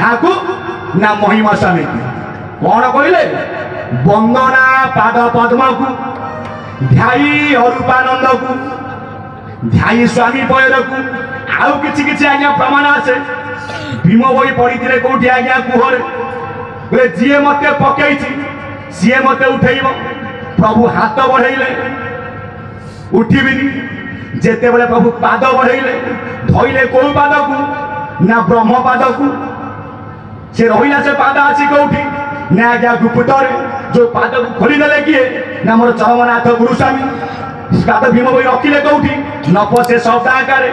କାହାକୁ ନା ମହିମା ସ୍ୱାମୀକୁ କଣ କହିଲେ ବନ୍ଦନା ପାଦ ପଦ୍ମକୁ ଧ୍ୟାଇ ଅରୂପାନନ୍ଦକୁ ଧ୍ୟାଇ ସ୍ୱାମୀ ପୟରକୁ ଆଉ କିଛି କିଛି ଆଜ୍ଞା ପ୍ରମାଣ ଆସେ ଭୀମ ବହି ପଢିଥିଲେ କୋଉଠି ଆଜ୍ଞା କୁହରେ ବୋଲେ ଯିଏ ମତେ ପକେଇଛି ସିଏ ମତେ ଉଠେଇବ ପ୍ରଭୁ ହାତ ବଢେଇଲେ ଉଠିବିନି ଯେତେବେଳେ ପ୍ରଭୁ ପାଦ ବଢେଇଲେ ଧଇଲେ କୋଉ ପାଦକୁ ନା ବ୍ରହ୍ମ ପାଦକୁ ସେ ରହିଲା ସେ ପାଦ ଅଛି କୋଉଠି ନା ଆଜ୍ଞା ଗୁପ୍ତରେ ଯୋଉ ପାଦକୁ ଖୋଲିଦେଲେ କିଏ ନା ମୋର ଚରମନାଥ ଗୁରୁସ୍ୱାମୀ ପାଦ ଭୀମ ବହି ରଖିଲେ କୋଉଠି ନପ ସେ ଶବ୍ଦ ଆକାରେ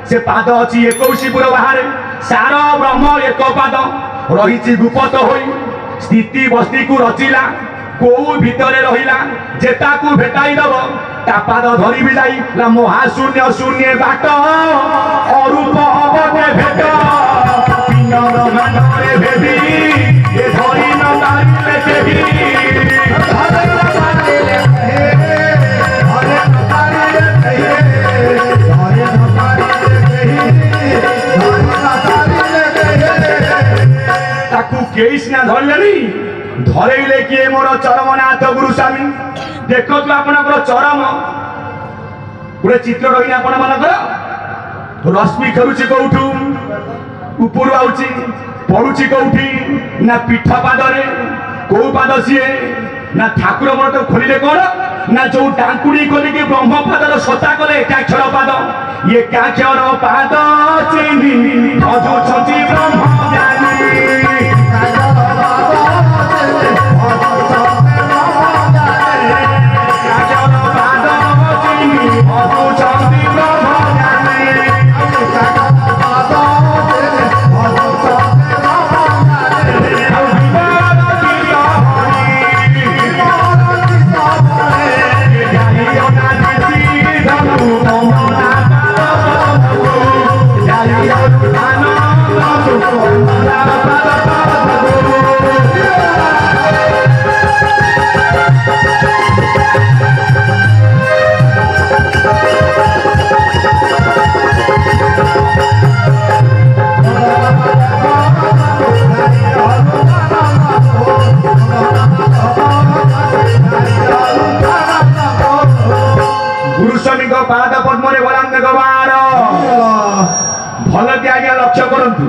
ସେ ପାଦ ଅଛି 21 ପୁର ବାହାରେ ସାର ବ୍ରହ୍ମ ଏକ ପାଦ ରହିଛି ଗୁପତ ହୋଇ ସ୍ଥିତି ବସ୍ତିକୁ ରଚିଲା କୋଉ ଭିତରେ ରହିଲା ଯେତାକୁ ଭେଟାଇ ଦବ ତା ପାଦ ଧରିବି ଯାଇ ମହାଶୂନ୍ୟ ଶୂନ୍ୟ ବାଟ ଅରୂପ ହବତେ ଭେଟ ପିଣ୍ଡର ମାନରେ ଭେଦି ଏ ଧରି ନ ପାରିଲେ କେହି ताकू केई सिना धरलेनी धरेइले किए मोर चरमनाथ गुरुस्वामी देखो तू आपनकर चरम गोटे चित्र रही आपण मानकर रश्मि खेलुची कौठू ऊपर आउची पड़ुची कौठी ना पीठ पादरे कौ पाद सीए ना ठाकुर मन तो खोलिले कौन ना जो टांकुड़ी खोलिकी ब्रह्म पादर सता कले एकाक्षर पाद ये एकाक्षर पाद चिन्हि भजुछंती ब्रह्म ज्ञानी पाद पद्मरे बोलांग गवार भल के आज्ञा लक्ष्य करंतु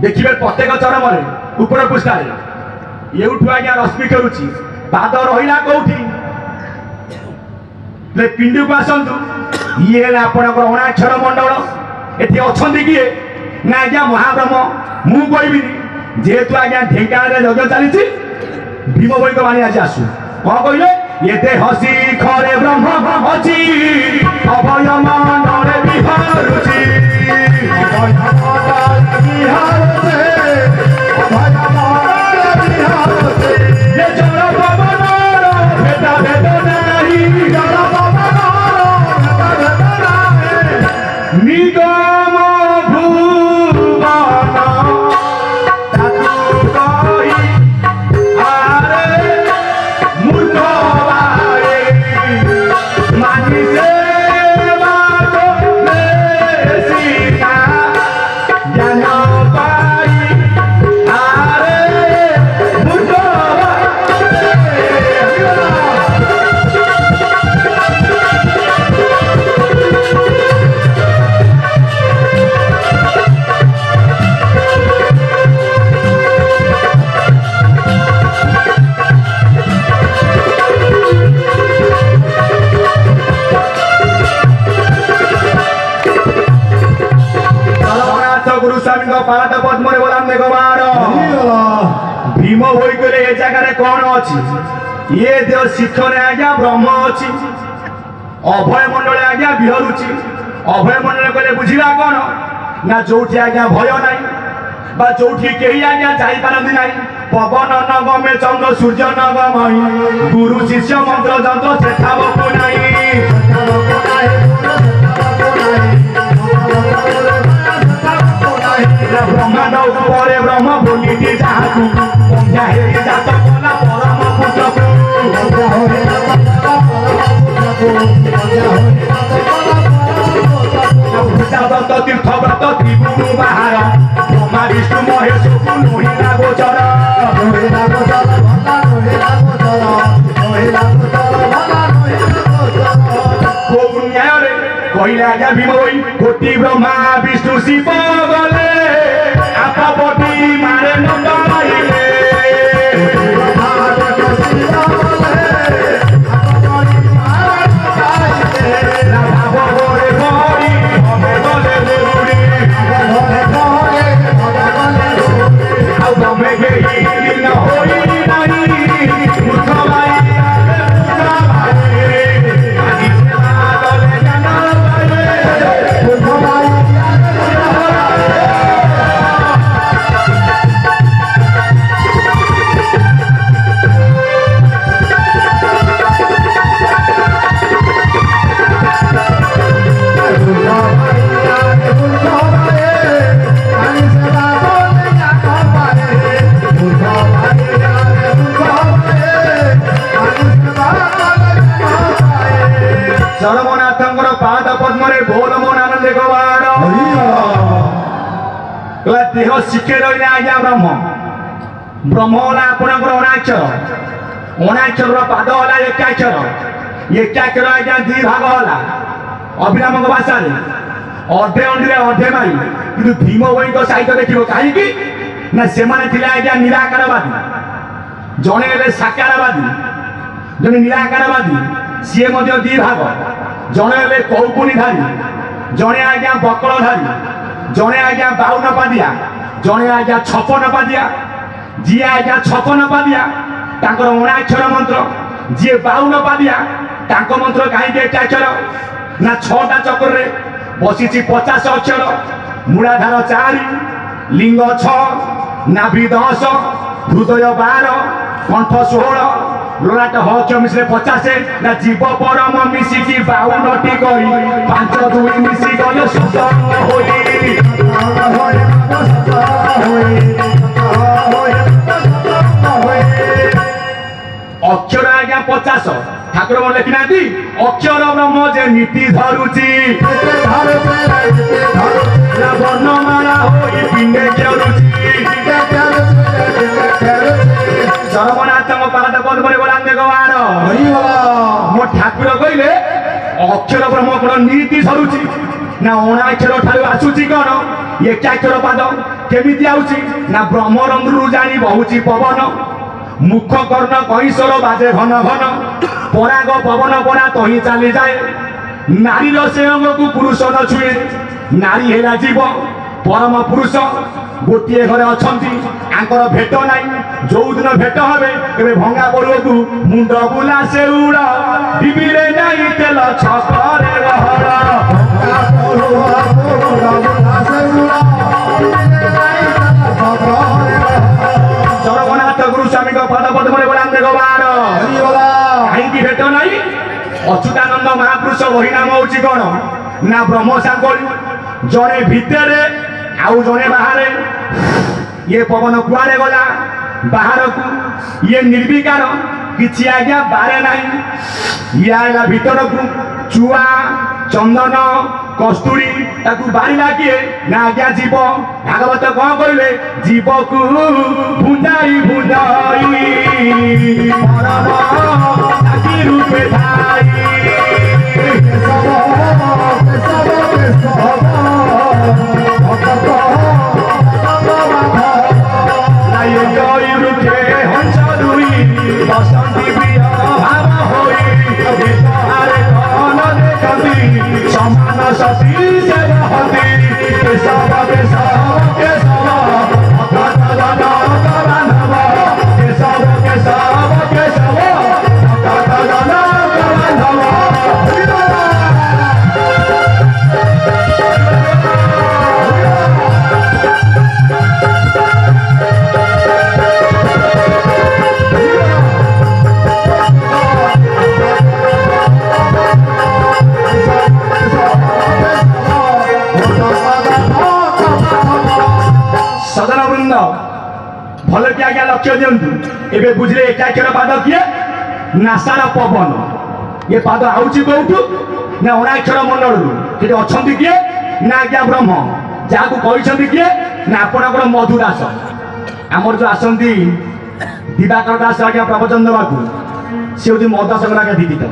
देखिबे प्रत्येक चरम रे ऊपर पुष्टारे एउठु आज्ञा रश्मि करूची पाद रहिला कोठी ले पिंडु को आसंतु ये आपनकर अणाक्षर मंडल एठी अछंती किए ना आज्ञा महाब्रह्म मु कहबी जेहेतु आज्ञा ढेंका रे जग चलीची भीम बई को मानी आज आसु कोन कहले ये हसी खरे ब्रह्म अछि अभय मानरे विहारुछि अभय मानरे विहारुछि अभय मानरे विहारुछि ये जड़ पवनर भेदा भेद नाही जड़ पवनर भेदा भेद नाही निगम भुवन ताकू कहि आरे मूर्ख पाद पद्मरे बोलांग गवार भीम होई गले ए जगह रे कोन अछि ये देव शिखरे आज्ञा ब्रह्म अछि अभय मंडल आज्ञा विहरुछि अभय मंडल कले बुझिला कोन ना जोठी आज्ञा भय नाही बा जोठी केही आज्ञा जाई पारंदी नाही पवन नगमे चंद्र सूर्य नगमहि गुरु शिष्य मंत्र जंत्र सेठाबको नाही ब्रह्मांड उपरे ब्रह्म बोलिटी जाहाकू पंजा हेरी जात कला परम पुत्रकू तीर्थ व्रत त्रिभुवन बाहार ନୋହିଲା ଗୋଚର ନୋହିଲା ଗୋଚର ଭଲା ନୋହିଲା ଗୋଚର ନୋହିଲା ଗୋଚର ଭଲା ନୋହିଲା ଗୋଚର କୋଉ ନ୍ୟାୟରେ କହିଲେ ଆଜ୍ଞା ଭୀମ ଭୋଇ କୋଟି ବ୍ରହ୍ମା ବିଷ୍ଣୁ ଶିବ ଗଲେ ଆପପଟି ମାରେ ନ ପାଇଲେ ଜଗନ୍ନାଥଙ୍କର ପାଦ ପଦ୍ମରେ ବୋଲ ମନ ଆନନ୍ଦ ଗବାଡ଼ ଦେହ ଶିଖେ ରହିଲେ ଆଜ୍ଞା ବ୍ରହ୍ମ ବ୍ରହ୍ମ ହେଲା ଆପଣଙ୍କର ଅଣାକ୍ଷର ଅଣାକ୍ଷରର ପାଦ ହେଲା ଏକାକ୍ଷର ଏକାକ୍ଷର ଆଜ୍ଞା ଦି ଭାଗ ହେଲା ଅଭିରାମଙ୍କ ଭାଷାରେ ଅଧେ ଅଣ୍ଡିରେ ଅଧେ ମାଇ କିନ୍ତୁ ଭୀମ ଭୋଇଙ୍କ ସାହିତ୍ୟ ଦେଖିବ କାହିଁକି ନା ସେମାନେ ଥିଲେ ଆଜ୍ଞା ନିରାକାରବାଦୀ ଜଣେ ହେଲେ ସାକାରବାଦୀ ଜଣେ ନିରାକାରବାଦୀ ସିଏ ମଧ୍ୟ ଦି ଭାଗ ଜଣେ ହେଲେ କୌପୁନୀଧାରୀ ଜଣେ ଆଜ୍ଞା ବକଳଧାରୀ ଜଣେ ଆଜ୍ଞା 52 ପାଦିଆ ଜଣେ ଆଜ୍ଞା 56 ପାଦିଆ ଯିଏ ଆଜ୍ଞା 56 ପାଦିଆ ତାଙ୍କର ଅଣାକ୍ଷର ମନ୍ତ୍ର ଯିଏ 52 ପାଦିଆ ତାଙ୍କ ମନ୍ତ୍ର କାହିଁକି ଏକାକ୍ଷର ନା 6ଟା ଚକ୍ରରେ ବସିଛି 50 ଅକ୍ଷର ମୂଳାଧାର 4 ଲିଙ୍ଗ 6 ନାଭି 10 ହୃଦୟ 12 କଣ୍ଠ 16 ଲଲାଟ ହଚ ମିଶିଲେ 50 ନା ଜୀବ ପରମ ମିଶିକି 52ଟି କରି 5 2 ମିଶି ଗଲେ ସୁତ ହୋଇ ଅକ୍ଷର ଆଜ୍ଞା 50 ଠାକୁର ମନ ଲେଖିନାହାନ୍ତି ଅକ୍ଷର ବ୍ରହ୍ମ ଯେ ନୀତି ଧରୁଛି ବର୍ଣ୍ଣମାଳା ହୋଇ ପିଣ୍ଡେ ଖେଳୁଛି ଜଗନ୍ନାଥଙ୍କ ପାଦ ପଦ୍ମରେ ଗଲାନ୍ତେ ଗବାଡ଼ ମୋ ଠାକୁର କହିଲେ ଅକ୍ଷର ବ୍ରହ୍ମ କଣ ନୀତି ଧରୁଛି ନା ଅଣାକ୍ଷର ଠାରୁ ଆସୁଛି କଣ ଏକାକ୍ଷର ପାଦ କେମିତି ଆଉଛି ନା ବ୍ରହ୍ମରନ୍ଧ୍ରରୁ ଜାଣି ବହୁଛି ପବନ ମୁଖ କର୍ଣ୍ଣ କଇଁଶର ବାଜେ ଘନ ଘନ ପରାଗ ପବନ ପରା ତହିଁ ଚାଲିଯାଏ ନାରୀର ସେ ଅଙ୍ଗକୁ ପୁରୁଷ ନ ଛୁଏ ନାରୀ ହେଲା ଜୀବ ପରମ ପୁରୁଷ ଗୋଟିଏ ଘରେ ଅଛନ୍ତି ଆଙ୍କର ଭେଟ ନାହିଁ ଯୋଉଦିନ ଭେଟ ହେବେ ଏବେ ଭଙ୍ଗା ପଡୁଅକୁ ମୁଣ୍ଡ ବୁଲା ସେଉଳ ଟିଭିରେ ନାହିଁ ତେଲ ଛକରେ ଗହଳ ଜଗନ୍ନାଥ ଗୁରୁ ସ୍ୱାମୀଙ୍କ ପାଦ ପଦ୍ମରେ ଗଲାନ୍ତେ ଗବାଡ଼ କାହିଁକି ଭେଟ ନାହିଁ ଅଚ୍ୟୁତାନନ୍ଦ ମହାପୁରୁଷ ବହି ନାମ ହଉଛି କଣ ନା ବ୍ରହ୍ମ ସାଙ୍ଗଳି ଜଣେ ଭିତରେ ଆଉ ଜଣେ ବାହାରେ ଇଏ ପବନ କୁଆଡ଼େ ଗଲା ବାହାରକୁ ଇଏ ନିର୍ବିକାର କିଛି ଆଜ୍ଞା ବାରେ ନାହିଁ ଇଏ ଆଇଲା ଭିତରକୁ ଚୁଆ ଚନ୍ଦନ କସ୍ତୁରୀ ତାକୁ ବାରିଲା କିଏ ନା ଆଜ୍ଞା ଜୀବ ଭାଗବତ କଣ କହିଲେ ଜୀବକୁ ଭୁଞ୍ଜାଇ ଭୁଞ୍ଜାଇ ପରମ ସାକ୍ଷୀ ରୂପେ ଧାଇ ବସନ୍ତି ପ୍ରିୟ ଭାବ ହୋଇ ସମାନ ସତୀ ସେ ରହନ୍ତି କେଶବ କେଶବ କେଶବ ଅକଟ ଜନକ ବାନ୍ଧବ କେଶବ କେଶବ କେଶବ ଅକଟ ଜନକ ବାନ୍ଧବ ଭଲ କି ଆଜ୍ଞା ଲକ୍ଷ୍ୟ ଦିଅନ୍ତୁ ଏବେ ବୁଝିଲେ ଏକାକ୍ଷର ପାଦ କିଏ ନାସାର ପବନ ଏ ପାଦ ଆଉଛି କୋଉଠୁ ନା ଅଣାକ୍ଷର ମଣ୍ଡଳରୁ ସେଠି ଅଛନ୍ତି କିଏ ନା ଆଜ୍ଞା ବ୍ରହ୍ମ ଯାହାକୁ କହିଛନ୍ତି କିଏ ନା ଆପଣଙ୍କର ମଧୁ ଦାସ आमर जो आसती दिवाकर दास आज्ञा प्रवचन देवाक सी हूँ महदास आज्ञा दीदी तो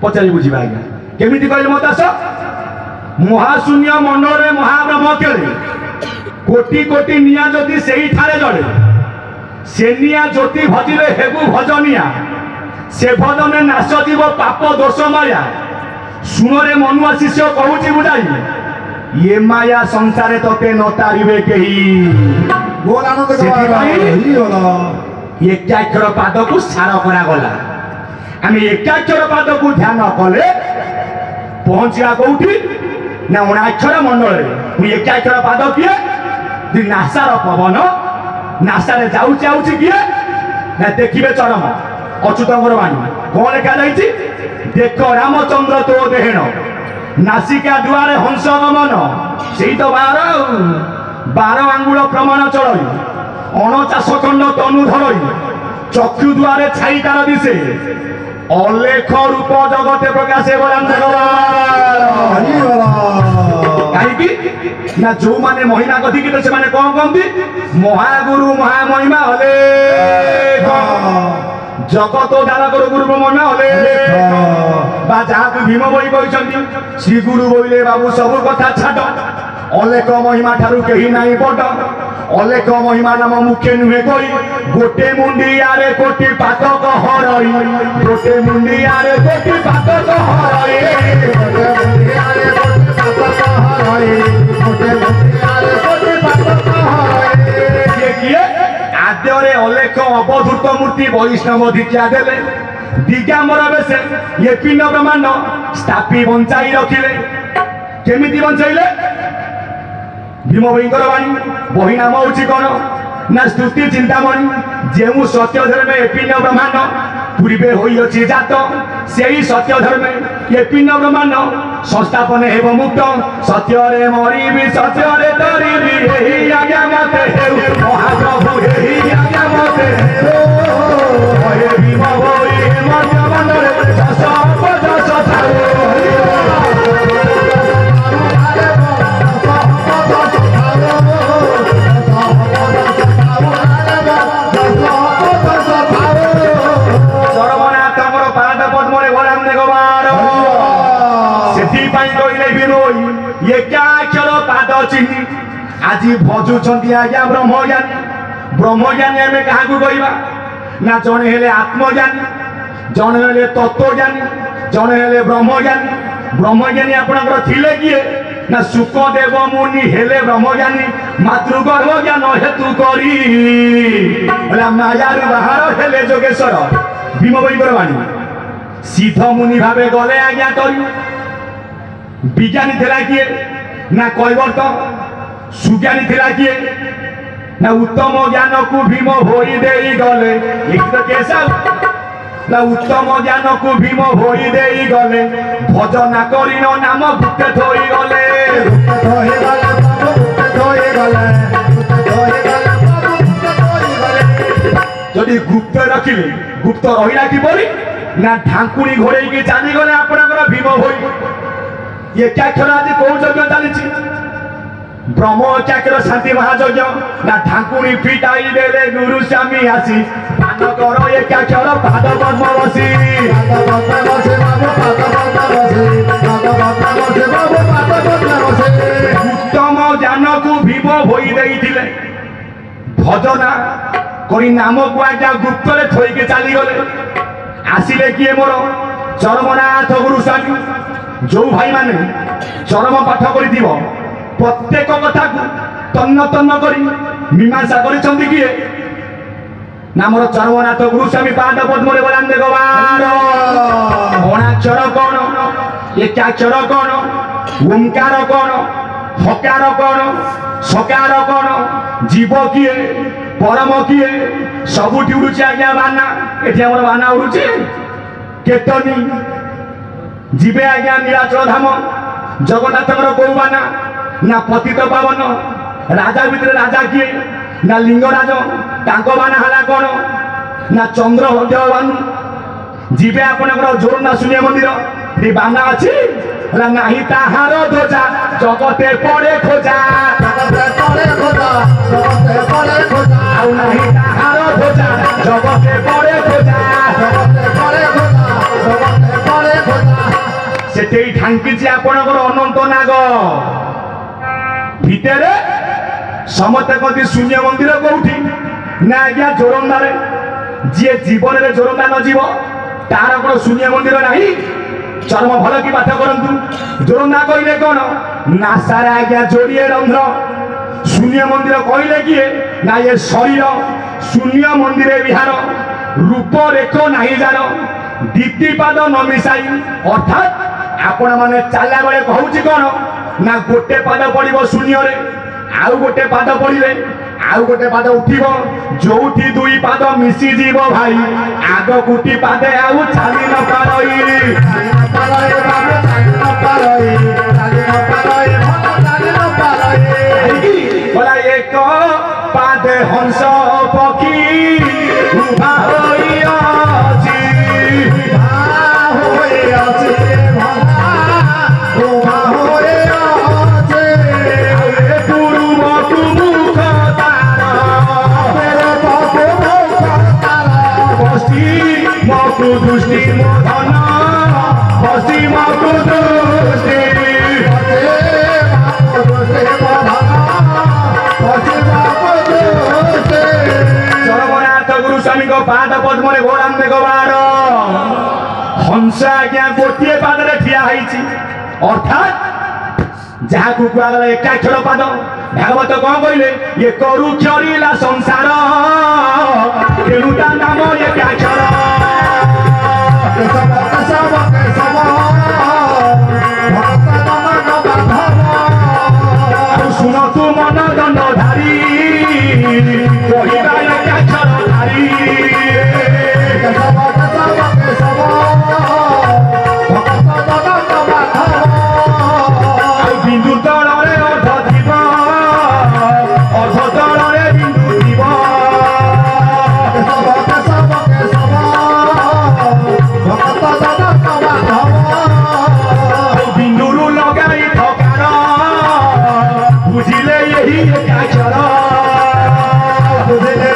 पचारि बुझे आज्ञा केमी कहले महदास महाशून्य मंडल महाब्रह्म केले कोटी कोटी निया ज्योति से ही ठारे जड़े से निया ज्योति भजिले हेबु भजनिया से भजने नाश जीव पाप दोष माया शुणरे मनुआ शिष्य कहूँ बुझाई ये माया संसारे तोते न तारिबे केही बोल आनंद एकाक्षर पाद को सार करागला आम एकाक्षर पाद को ध्यान कले पहुंचा कौटी ना 19 मंडल एकाक्षर पाद किए नासार पवन नासारे जाऊँच किए ना देखिए चरम अच्युतंकर बाणी कौन लिखा जाइए देख रामचंद्र तो देहेण नासिका दुआरे हंस गमन से तो 12 आंगुल प्रमाण चढ़ई 49 खंड तनु धरई चक्षु दुआरे छाई तार दिशे अलेख रूप जगते प्रकाशे कहीं ना जो माने महिमा कथी कि से माने कौन कहती महागुरु महामहिमा अलेख जगत उद्धार गुरु महिमा अलेख बा जहाँ भीम बही कहते श्री गुरु बोले बाबू सब कथा छाड़ अलेख महिमा ठारू कहीं नहीं बड़ अलेख महिमा नाम मुखे नुहे कोई गोटे मुंडियारे कोटी पातक हरई गोटे मुंडियारे कोटी पातक हरई आद्ୟରେ अलेख अवधूत मूर्ति वैष्णव दीक्षा देले दिगंबर बेसे ये पिंड ब्रह्मांड स्थापी बंचाई रखिले केमिति बंचाइले भीम भईंकर बाणी बही नाम हूँ कौन ना स्तुति चिंतामणि जो सत्य धर्मे ए पिंड ब्रह्मांड पूर्वे होइछि जात से सत्य धर्मे ये पिंड ब्रह्मांड संस्थापन हेब मुक्त सत्य रे मरिबी सत्य रे तरिबी एही आज्ञा मते हेउ महाप्रभु एही आज्ञा मते हेउ हे भीम भई मध्य मंडले जस जस थाउ एकाक्षर पाद चिन्ह आज भजुंट आज्ञा ब्रह्मज्ञानी ब्रह्मज्ञानी आम क्या कहवा ना जड़े हेले आत्मज्ञानी जड़े हेले तत्वज्ञानी जड़े हेले ब्रह्मज्ञानी ब्रह्मज्ञानी आपणकर थिले किए ना सुखदेव मुनि हेले ब्रह्मज्ञानी मातृगर्भ ज्ञान हेतु करी मायार बाहर हेले जोगेश्वर भीम भईंकर बाणी सिद्ध मुनि भावे गले आज्ञा कर विज्ञानी थिला किए ना कैवर्त सुज्ञानी थिला किए ना उत्तम ज्ञान को भीम होई देई गले तो कैसा ना उत्तम ज्ञान को भीम होई देई गले भजना करिन नाम गुप्त थोई गले जदि गुप्त रखिले गुप्त रहिला किपरि ना ढांकुणी घोड़े की चली गले आपणकर भीम होई ये एकाक्षर आज कौ यज्ञ चली ब्रह्म एकाक्षर शांति महायज्ञ ना ढांकुणी फिटाई देले गुरु स्वामी आसी पान कर एकाक्षर पाद पद्म बसी उत्तम ज्ञान को भीम होई देइथिले भजना करी नाम को आज्ञा गुप्त रे थोइके चली गले आसिले किए मोर चरमनाथ गुरु स्वामी जो भाई माने चरम पाठ कर प्रत्येक कथा को तन्न तन्न करी मीमांसा करिसंती किए नामर चरमनाथ गुरु स्वामी पाद पद्म रे बलांदे गवार अणाक्षर कौन एकाक्षर कौन ओंकार कौन हकार कौन सकार कौन जीव किए परम किए सबुठी उड़ुची आज्ञा बाना एठी हमर बाना उड़ुची केतनी जीवे आज्ञा नीलाचल धाम जगन्नाथ कौ बाना ना पतित पावन राजा भितर राजा किए ना लिंगराज तांको बाना हला कौन ना चंद्र बानु जीवे आपणकर जोर ना शून्य मंदिर बाना अच्छी नहीं ताहार ध्वजा जगते पड़े खोजा ढुकिଛି ଆପଣଙ୍କର ଅନନ୍ତ ନାଗ ଭିତରେ ସମସ୍ତେ କହନ୍ତି ଶୂନ୍ୟ ମନ୍ଦିର କୋଉଠି ନା ଆଜ୍ଞା ଜୋରନ୍ଦାରେ ଯିଏ ଜୀବନରେ ଜୋରନ୍ଦା ନ ଯିବ ତାର କ'ଣ ଶୂନ୍ୟ ମନ୍ଦିର ନାହିଁ ଚର୍ମ ଭଲ କି ପାଠ କରନ୍ତୁ ଜୋରନ୍ଦା କହିଲେ କ'ଣ ନାସାରେ ଆଜ୍ଞା ଯୋଡ଼ିଏ ରନ୍ଧ୍ର ଶୂନ୍ୟ ମନ୍ଦିର କହିଲେ କିଏ ନା ଏ ଶରୀର ଶୂନ୍ୟ ମନ୍ଦିରେ ବିହାର ରୂପରେଖ ନାହିଁ ଯାର ଦ୍ୱିତୀପାଦ ନ ମିଶାଇ ଅର୍ଥାତ୍ ଆପଣମାନେ ଚାଲିଲା ବେଳେ କହୁଛି କ'ଣ ନା ଗୋଟେ ପାଦ ପଡ଼ିବ ଶୂନ୍ୟରେ ଆଉ ଗୋଟେ ପାଦ ପଡ଼ିଲେ ଆଉ ଗୋଟେ ପାଦ ଉଠିବ ଯୋଉଠି ଦୁଇ ପାଦ ମିଶିଯିବ ଭାଇ ଆଗକୁଟି ପାଦେ ଆଉ ଚାଲି ନ ପାରଇ ବୋଲା ଏକ ପାଦେ ହଂସ ପକ୍ଷୀ ଉଭା ହୋଇଅଛି দৃষ্টি ধন পশ্চিমকু দৃষ্টি চরমনাথ গুরু স্বামীଙ୍କ ପାଦ ପଦ୍ମରେ ଘୋଡ଼ାନ୍ତେ ଗବାର ହଂସ ଆଜ୍ଞା ଗୋଟିଏ ପାଦରେ ଠିଆ ହେଇଛି ଅର୍ଥାତ୍ ଯାହାକୁ କୁହାଗଲା ଏକାକ୍ଷର ପାଦ ଭାଗବତ କ'ଣ କହିଲେ ଇଏ କରୁ କ୍ଷରିଲା ସଂସାର ତେଣୁ ତା ନାମ ଏକାକ୍ଷର শুন তু মন দণ্ডধারী কহিবা একাক্ষর ধারী বিন্দু তଳରେ অর্ধ থিব অর্ধ তଳରେ বিন্দু থিব বিন্দুরু লগাই থকার বুঝিলে এই একাক্ষর বুঝিলে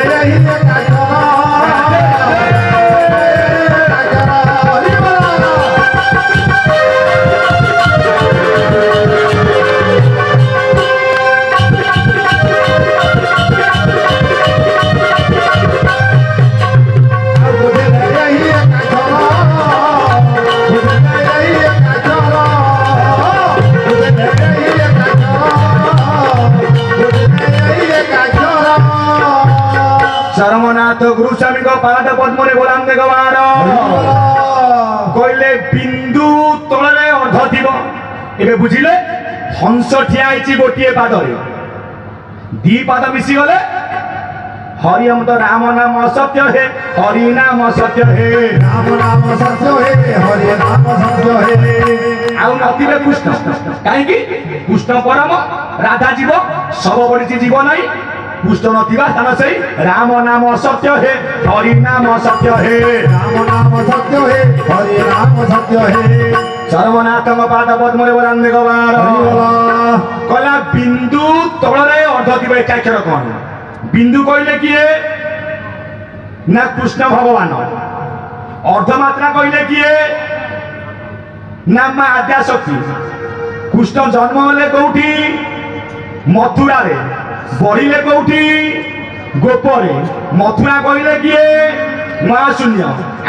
এই একাক্ষর চরমনাথ গুরু স্বামীଙ୍କ ପାଦ ପଦ୍ମରେ ଗୋଲାନ୍ତେ ଗବାର କହିଲେ ବିନ୍ଦୁ ତଳରେ ଅର୍ଧ ଥିବ ଏବେ ବୁଝିଲେ ହଂସ ଠିଆ ହେଇଛି ଗୋଟିଏ ପାଦରେ ଦି ପାଦ ମିଶିଗଲେ हरि हम तो राम नाम सत्य है हरि नाम सत्य है राम नाम सत्य है हरि नाम सत्य है आउ नथिबे कृष्ण काहे कि कृष्ण परम राधा जीव सब बड़ी जीव नहीं कृष्ण नथिबा स्थान से राम नाम सत्य है हरि नाम सत्य है राम नाम सत्य है हरि नाम सत्य है चरमनाथ पाद पद्म बोलांदे गवार कला बिंदु तଳରେ अर्ध दिबे एकाक्षर कोन बिंदु कहले किए ना कृष्ण भगवान अर्ध मात्रा कहले किए ना मां आद्या शक्ति कृष्ण जन्म होले कोठी मथुरा रे बढ़िले कोठी गोपरे मथुरा कहले किए महाशून्य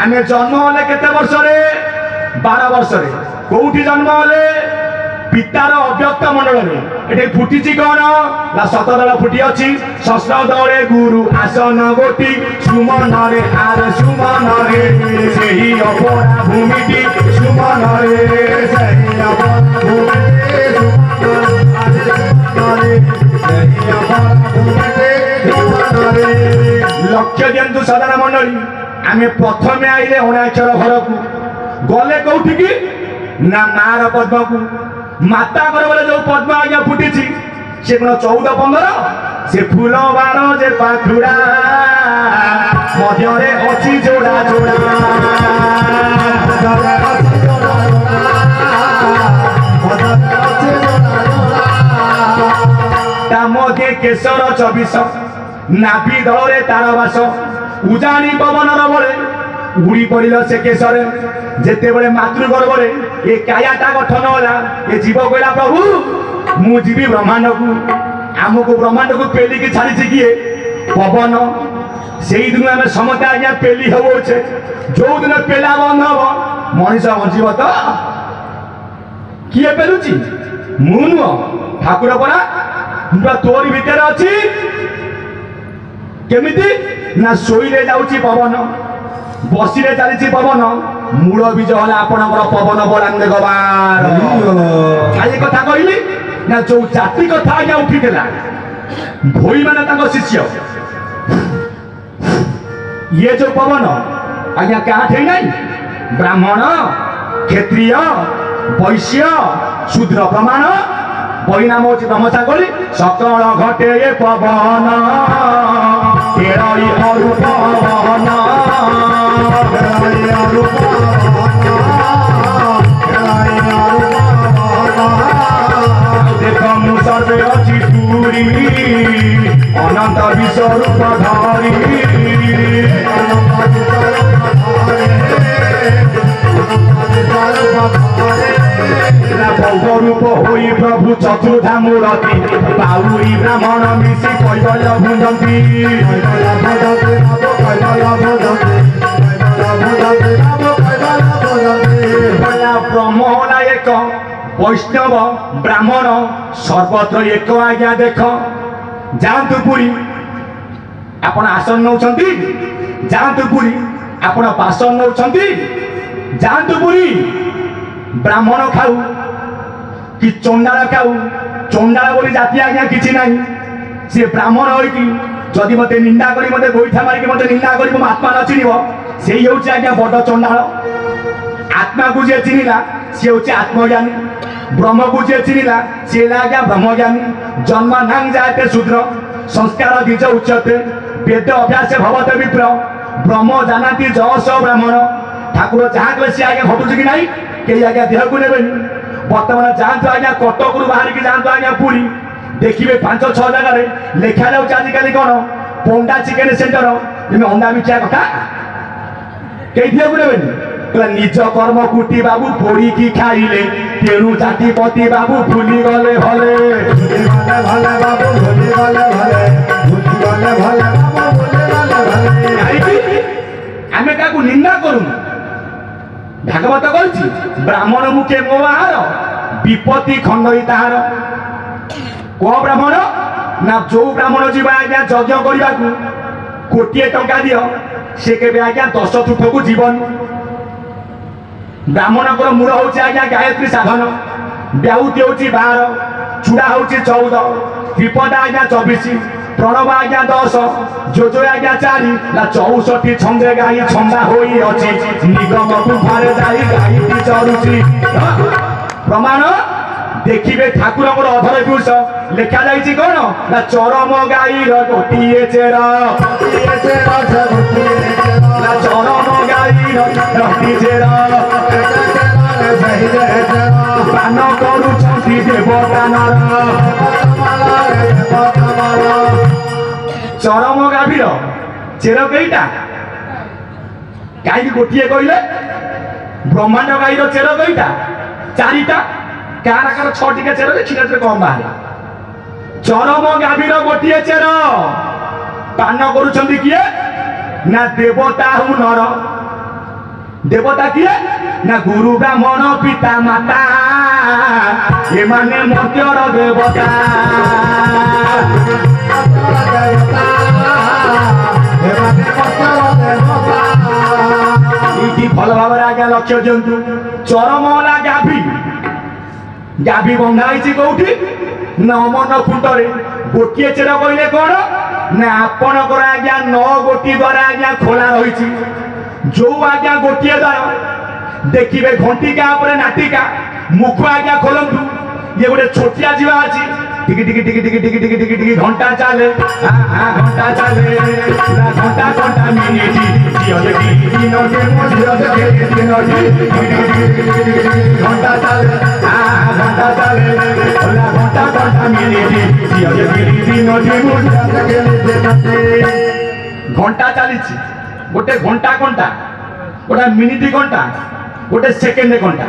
आमे जन्म होले केते वर्ष रे 12 वर्ष रे कोठी जन्म होले पितार अव्यक्त मंडल में एटे फुटी कौन ना शतदल फुटी अच्छी शस्त्रदले गुरु आसन गोटी सुमन रे आर सुमन रे सही अपरा भूमिटी सुमन रे सही अपरा भूमिटी सुमन रे सही अपरा भूमिटी सुमन रे लक्ष्य दियंतु साधारण मंडली आमे प्रथमे आइले अनाक्षर घर को गले कोठी की ना मार पद्म को माता घर जो पद्म आज्ञा फुटी से कौन 14-15 से फूल बार जे पाखुड़ा मध्य अच्छी जोड़ा जोड़ा मध्य केशर 24 नाभि दल तार बास उजाणी पवन बड़े उड़ी पड़िल से केशरे जेते बड़े मातृगर्भ ये कायाटा गठन होला ये जीव कहला प्रभु मु जीवी ब्रह्मांड को आमको ब्रह्मांड को पेली की छाड़ी किए पवन से दिन आम समस्त आज्ञा पेली होचे जो दिन पेला बंद हम मनीष बंचब तो किए पेलुची मु नुह ठाकुर परा तोरी भितर अच्छी केमिति ना शोइले जाउची पवन बसिले चली पवन मूल बीज है आपणकर पवन बलांग गवार खाली कथा कहली ना जो जाति कथा आज्ञा उठी भोई माने शिष्य ये जो पवन आज्ञा क्या थे नहीं ब्राह्मण क्षत्रिय वैश्य शूद्र प्रमाण बही नाम हूँ ब्रह्मचारी सकल घटे ये पवन देख मु सर्वे अच्छी दूरी अनंत विश्वरूप धारी रूप होई प्रभु चतुर्धा मूर्ति बाउरी ब्राह्मण मिशी कैबल्य भुंजती ब्रह्म होला एक वैष्णव ब्राह्मण सर्वत्र एक आज्ञा देख जातु पुरी आपण आसन नौछंती जातु पुरी आपण बासन नौछंती जातु पुरी ब्राह्मण खाऊ कि चंडाल खाऊ चंडाल बोली जाति आज्ञा किसी ना सी ब्राह्मण होगी जदि मत निंदा करी मत गोईठा मारिक मत निंदा करी मो आत्मा न चिन्ह से हूँ आज्ञा बड़ चंडाल आत्मा को जी चिन्हला सी हूँ आत्मज्ञानी ब्रह्म को जी चिन्हला सी आज्ञा ब्रह्मज्ञानी जन्मानांग जायते शूद्र संस्कार बीज उच्यते वेद अभ्यास भवते विप्र ब्रह्म जानाति जस ब्राह्मण ठाकुर जहाँ कले सी आज्ञा घटुची कि नहीं कई आज्ञा देह को ने बर्तमान जातु आज्ञा कटक बाहर जातु आज्ञा पुरी देखिए 5-6 जगह लेखा जाऊँ आजिकल कौन पंडा चिकेन सेंटर तुम्हें अंडा मिठा कथा कई दिया को ने निज कर्म कुटी बाबू पोड़ी की खाइले तेणु जातिपति बाबू भूली गले भले आम क्या निंदा करूँ भागवत कहती ब्राह्मण मुखे मो आहार विपत्ति खंडई ताहार कौ ब्राह्मण ना जो ब्राह्मण जीवा आज्ञा यज्ञ करने को कोटिए टंका दियो से केबे आज्ञा 10 तीर्थ को जीवन ब्राह्मण को मूल हूँ आज्ञा गायत्री साधन ब्याहुति हूँ 12 चूड़ा हूँ 14 त्रिपदा आज्ञा 24 प्रणव आज्ञा 10 जोजो आज्ञा 4 ना 64 छंदे गाई छंदा होई अछि निगम गुफारे जाई गाई चरुची प्रमाण देखिए ठाकुर अधर पुरुष लेखा जाइए कौन ना चरम गाई गोटे चेर चरम गाई रटी चेर पान करुछंती देवतानर चरम गाभीर चेर कईटा गाई गोटे कहले ब्रह्मांड गाई चेर कईटा 4टा कार कार 6टिका चेर क्षीर कम बाहर चरम गाभीर गोटे चेर पान करुछंती किए ना देवता हूँ नर देवता किए ना गुरु ब्राह्मण पिता माता ये माने मर्त्यर देवता भल भाव आज्ञा लक्ष्य दिंतु चरम होला गाभी गाभी बंधाई कौटी ना अमन खुंटे गोटे चेर कहले कौन ना आपणकर आज्ञा 9 गोटी द्वारा आज्ञा खोला रही जो आज्ञा गोटे द्वार देखिए घंटिका नाटिका मुख आज्ञा खोलतु ये गोटे छोटिया जीवा अच्छी टिकी टिकी टिकी टिकी टिकी टिकी टिकी टिकी घंटा चले घंटा चले घंटा घंटा मिनिट घंटा चले घंटा चले घंटा घंटा मिनिट घंटा चली गोटे घंटा घंटा गोटे मिनिट घंटा गोटे सेकेंड घंटा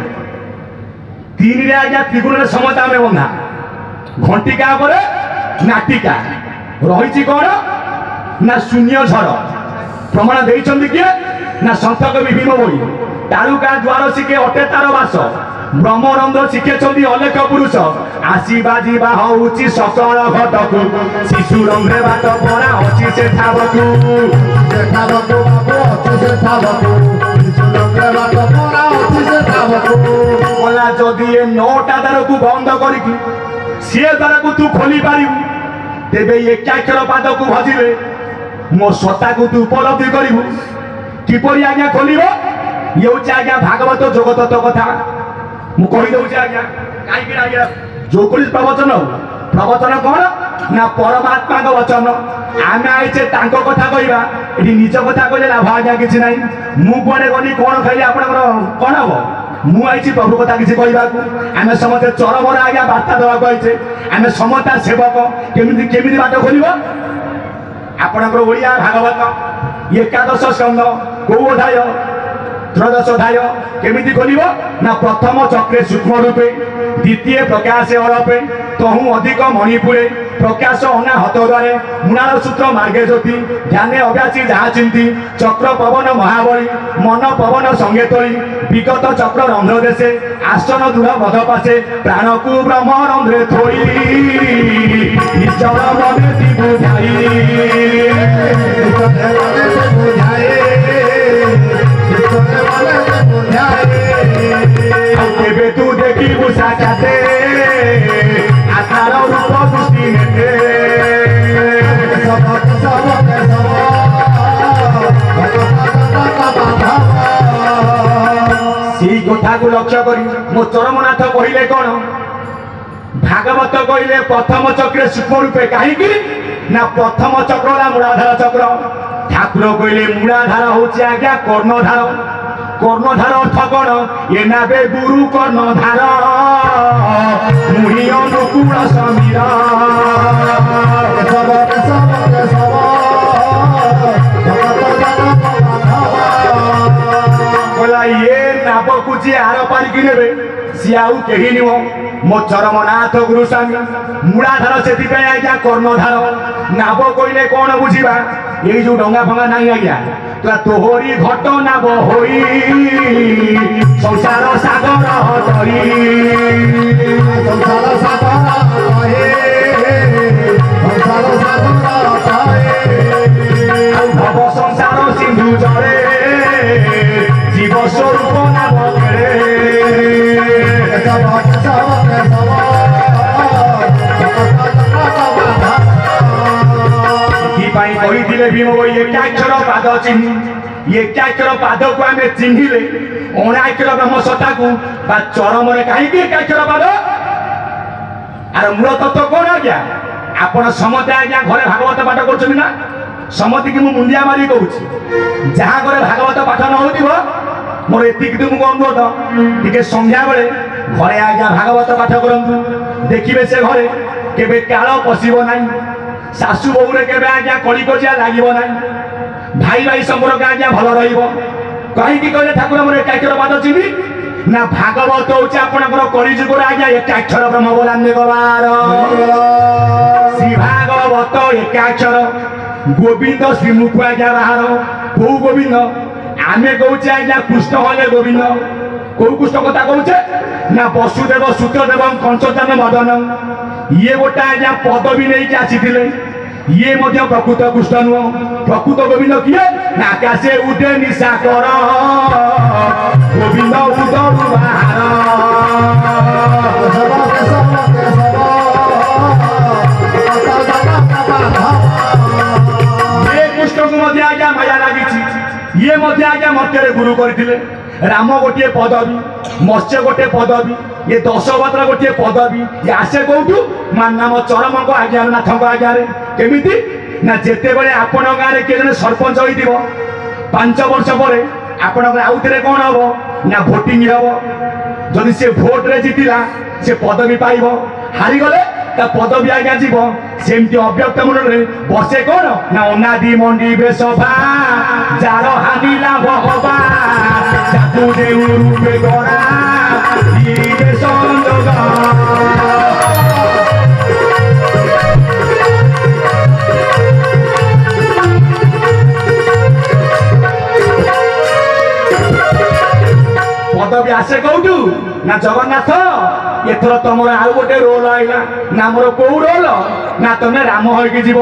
तीन रे आज्ञा त्रिगुण समता में बंधा घंटिका परे नाटिका रही कौन ना शून्य झड़ प्रमाण देइछन्ति किए ना संत कवि भीम भोई तालुका द्वार शिखे अटे तार बास ब्रह्मरंध्र शिखेछन्ति अलेख पुरुष आसी बाजिबा होउछि सकल घटकु शिशु रंध्रे बाट पड़ा अछि से ठाबकु बाबू अच्छे से ठाबकु शिशु रंध्रे बाट पड़ा अच्छे से ठाबकु बोला जदि ए 9टा द्वार को बंद करिकि से द्वार को तू खोली पारिबु तेबे एकाक्षर पाद को भजिले मो सत्ता को तू उपलब्धि करिबु किपरि आज्ञा खोलिबो ये होछि आज्ञा भागवत जगतत्व कथा मु कहि दउछि आज्ञा काई कि आज्ञा जोकुलिस प्रवचन प्रवचन कोन ना परमात्मा का वचन आमे आइछे तांको कथा कहिबा एठी निज कथा कहिले लाभ आज्ञा किछि नाही मु कोने गनी कोन खइले आपनकर कोन हबो मु आइछि प्रभु कथा किछि कहिबाकू आमे समते चरमर आज्ञा वार्ता देबाकू आइछे आमे समता सेवक केमिति केमिति बाट खोलिबो आपनकर ओडिया भागवत एकादश स्कंद को अध्याय त्रयोदश अध्याय केमिति खोलिबो ना प्रथम चक्रे सूक्ष्म रूपे द्वितीय प्रकाश अरपे तहु अधिक मणिपुरे प्रकाश अना हत द्वारे मुणाल सूत्र मार्गे ज्योति ध्याने अभ्यासी जहा चिंती चक्र पवन महाबली मन पवन संगे तोली विगत चक्र रंध्र देशे आसन दूर बध पासे प्राण को ब्रह्म रंध्रे थोई निजर मने ती बुझाई केबे तू देखी बुझा जाते आकार रूप दृष्टि नेते सी कथा को लक्ष्य करी मो चरमनाथ कहले कौन भागवत कहले प्रथम चक्रे सूक्ष्म रूपे कहीं ना प्रथम चक्र ना मूलाधार चक्र ठाकुर कहले मूलाधार होची आज्ञा कर्णधार कर्णधार अर्थ कौन ये नाबे गुरु कर्णधार मुहि अनुकूल समीर बोला ये नाब को जी आर पारिकी नेबे सी आउ केही निव मो चरमनाथ गुरु स्वामी मूलाधार से आज्ञा कर्णधार नाब कहले कौन बुझा ये जो डंगा फंगा नहीं आज्ञा तो तोहरी घट नाब होई संसार सागर तरी संसार सागर भव संसार सिंधु जरे जीव स्वरूप नाम कही भीम एकाक्षर पाद चिन्ह एकाक्षर पाद को आम चिन्हिले अणाक्षर ब्रह्म सत्ता को चरम कहीं एकाक्षर पाद आर मूल तत्व कौन आज्ञा आपण समते आज्ञा घरे भागवत पाठ कर ना समति की मुंडिया मारी कहूँ जहाँ घरे भागवत पाठ न हो मोर एतिक तुमको अनुरोध टे संध्या बेले घरे आज्ञा भागवत पाठ करूँ देखिए से घरे केबे काल पशिब ना शाशु बहुरे केबे आज्ञा कली कजिया लागिब ना भाई भाई संपर्क आज्ञा भल रही कहले ठाकुर मोर एकाक्षर पाद चिन्ह ना भागवत हूँ आपंकर कलिजुगर आज्ञा एकाक्षर ब्रह्म बोलांदे गवार श्री भागवत एकाक्षर गोविंद श्रीमुख आज्ञा बाहर कौ गोविंद आमे कहूचे आज्ञा कृष्ण हले गोविंद कौ कृष्ण कथा कहूचे ना वसुदेव सुतदेव कंचन मदन ये गोटे आज्ञा पदवी नहीं आसी ये मध्य प्रकृत कृष्ण नुह प्रकृत गोविंद किए ना आकाशे उठे निशा कर गोविंद उदर बाहर ये कृष्ण को मध्य आज्ञा माया लगी ये मध्य आज्ञा मध्य गुरु करथिले राम गोटे पदवी मत्स्य गोटे पदवी ये दशभद्र गोटे पदवी ये आसे कौटू मान नाम चरम को आज्ञा नाथ आज्ञा केमिति ना जेते बेले आपण गाँव किए जन सरपंच होइथिबो 5 वर्ष पर आपण आउ थे कौन हम ना भोटिंग हम जदि से भोट रे जीतिला से पदवी पाइब हारीगले पदवी आज्ञा जीव सेमती अव्यक्त मन बसे कौन ना अनादि मंडी बेसभा जार हानि लाभ हवा जादू देउ रूपे गरा ये संजोग पदवी आसे कौटू ना जगन्नाथ एथर तुम आउ गोटे रोल आईला ना मोर कौ रोल ना तुम राम होगी जीव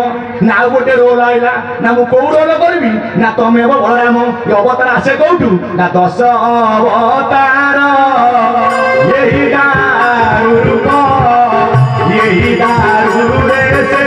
ना आउ गोटे रोल आईला ना मु कौ रोल करबी ना तुम एब बलराम ये अवतार आसे कौटू ना 10 अवतार यही दारू रूप यही दारू रे से